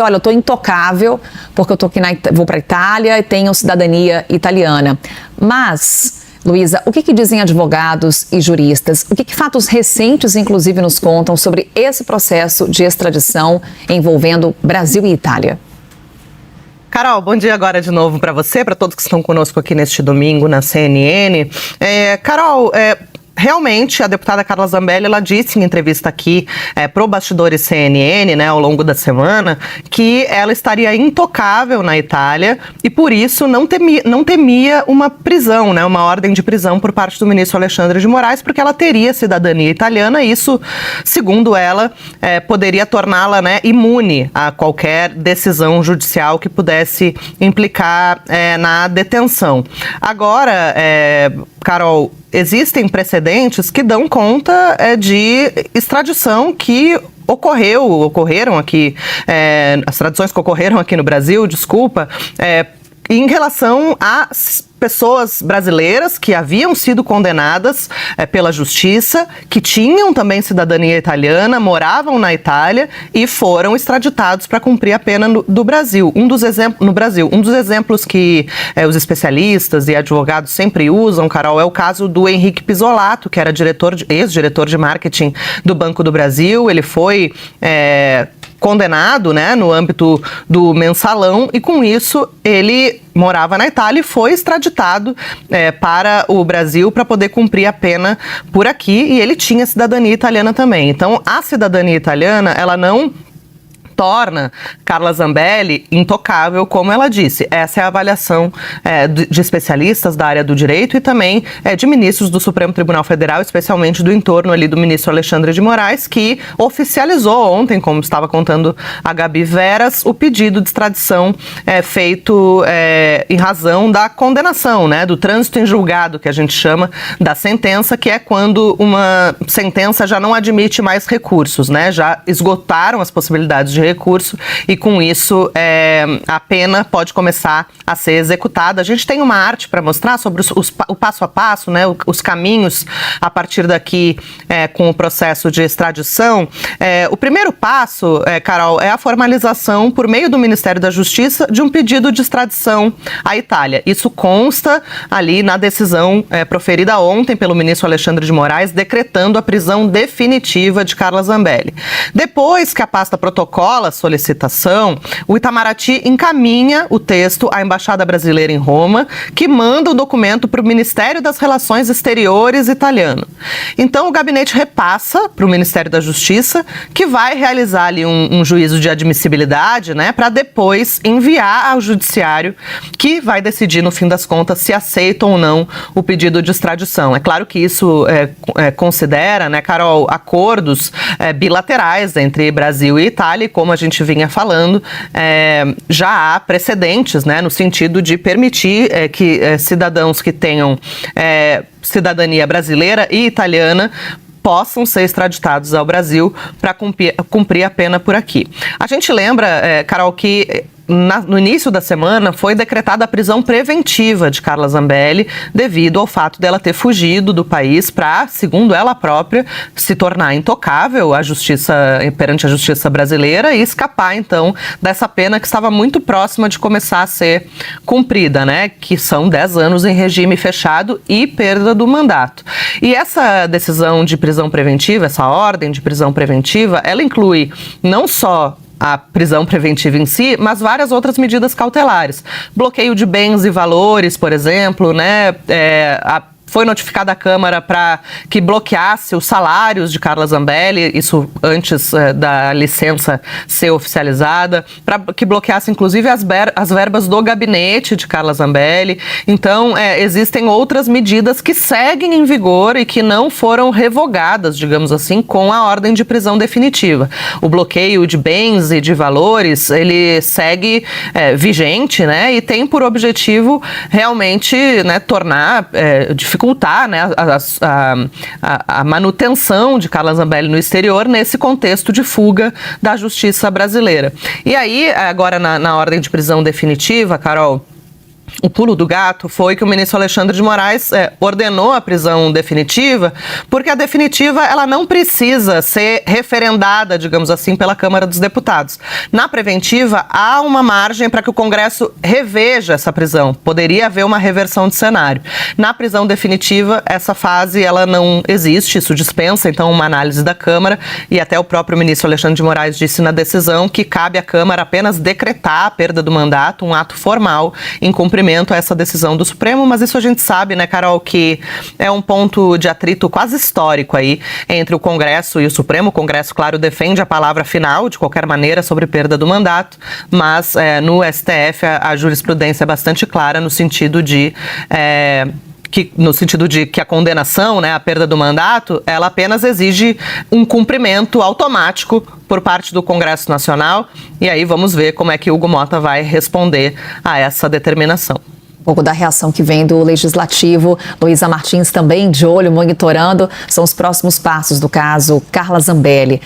Olha, eu estou intocável porque eu tô aqui vou para a Itália e tenho cidadania italiana. Mas, Luísa, o que dizem advogados e juristas? O que fatos recentes, inclusive, nos contam sobre esse processo de extradição envolvendo Brasil e Itália? Carol, bom dia agora de novo para você, para todos que estão conosco aqui neste domingo na CNN. Carol, realmente, a deputada Carla Zambelli, ela disse em entrevista aqui pro Bastidores CNN, né, ao longo da semana, que ela estaria intocável na Itália e, por isso, não temia uma prisão, né, uma ordem de prisão por parte do ministro Alexandre de Moraes, porque ela teria cidadania italiana e isso, segundo ela, poderia torná-la, né, imune a qualquer decisão judicial que pudesse implicar na detenção. Agora, Carol, existem precedentes que dão conta de extradição que ocorreram aqui, as extradições que ocorreram aqui no Brasil, em relação a pessoas brasileiras que haviam sido condenadas pela justiça, que tinham também cidadania italiana, moravam na Itália e foram extraditados para cumprir a pena no Brasil. Um dos exemplos que os especialistas e advogados sempre usam, Carol, é o caso do Henrique Pisolato, que era ex-diretor de marketing do Banco do Brasil. Ele foi condenado, né, no âmbito do mensalão e, com isso, ele morava na Itália e foi extraditado para o Brasil para poder cumprir a pena por aqui, e ele tinha cidadania italiana também. Então, a cidadania italiana, ela não torna Carla Zambelli intocável, como ela disse. Essa é a avaliação de especialistas da área do direito e também de ministros do Supremo Tribunal Federal, especialmente do entorno ali do ministro Alexandre de Moraes, que oficializou ontem, como estava contando a Gabi Veras, o pedido de extradição feito em razão da condenação, né, do trânsito em julgado, que a gente chama da sentença, que é quando uma sentença já não admite mais recursos, né, já esgotaram as possibilidades de recurso e, com isso, a pena pode começar a ser executada. A gente tem uma arte para mostrar sobre o passo a passo, né, os caminhos a partir daqui com o processo de extradição. O primeiro passo, Carol, é a formalização por meio do Ministério da Justiça de um pedido de extradição à Itália. Isso consta ali na decisão proferida ontem pelo ministro Alexandre de Moraes, decretando a prisão definitiva de Carla Zambelli. Depois que a pasta protocola a solicitação, o Itamaraty encaminha o texto à Embaixada Brasileira em Roma, que manda o documento para o Ministério das Relações Exteriores italiano. Então, o gabinete repassa para o Ministério da Justiça, que vai realizar ali um juízo de admissibilidade, né, para depois enviar ao judiciário, que vai decidir, no fim das contas, se aceita ou não o pedido de extradição. É claro que isso considera, né, Carol, acordos bilaterais entre Brasil e Itália, e como a gente vinha falando, já há precedentes, né, no sentido de permitir que cidadãos que tenham cidadania brasileira e italiana possam ser extraditados ao Brasil para cumprir a pena por aqui. A gente lembra, Carol, que no início da semana foi decretada a prisão preventiva de Carla Zambelli devido ao fato dela ter fugido do país para, segundo ela própria, se tornar intocável perante a justiça brasileira e escapar, então, dessa pena que estava muito próxima de começar a ser cumprida, né? Que são 10 anos em regime fechado e perda do mandato. E essa decisão de prisão preventiva, essa ordem de prisão preventiva, ela inclui não só a prisão preventiva em si, mas várias outras medidas cautelares. Bloqueio de bens e valores, por exemplo, né? Foi notificada a Câmara para que bloqueasse os salários de Carla Zambelli, isso antes da licença ser oficializada, para que bloqueasse, inclusive, as verbas do gabinete de Carla Zambelli. Então, existem outras medidas que seguem em vigor e que não foram revogadas, digamos assim, com a ordem de prisão definitiva. O bloqueio de bens e de valores, ele segue vigente, né, e tem por objetivo realmente, né, dificultar, né, a manutenção de Carla Zambelli no exterior nesse contexto de fuga da justiça brasileira. E aí, agora na ordem de prisão definitiva, Carol, o pulo do gato foi que o ministro Alexandre de Moraes ordenou a prisão definitiva, porque a definitiva ela não precisa ser referendada, digamos assim, pela Câmara dos Deputados. Na preventiva, há uma margem para que o Congresso reveja essa prisão. Poderia haver uma reversão de cenário. Na prisão definitiva, essa fase ela não existe, isso dispensa, então, uma análise da Câmara, e até o próprio ministro Alexandre de Moraes disse na decisão que cabe à Câmara apenas decretar a perda do mandato, um ato formal em cumprimento a essa decisão do Supremo, mas isso a gente sabe, né, Carol, que é um ponto de atrito quase histórico aí entre o Congresso e o Supremo. O Congresso, claro, defende a palavra final, de qualquer maneira, sobre perda do mandato, mas no STF a jurisprudência é bastante clara no sentido de que a condenação, né, a perda do mandato, ela apenas exige um cumprimento automático por parte do Congresso Nacional. E aí vamos ver como é que Hugo Motta vai responder a essa determinação. Um pouco da reação que vem do Legislativo. Luísa Martins também de olho, monitorando. São os próximos passos do caso Carla Zambelli.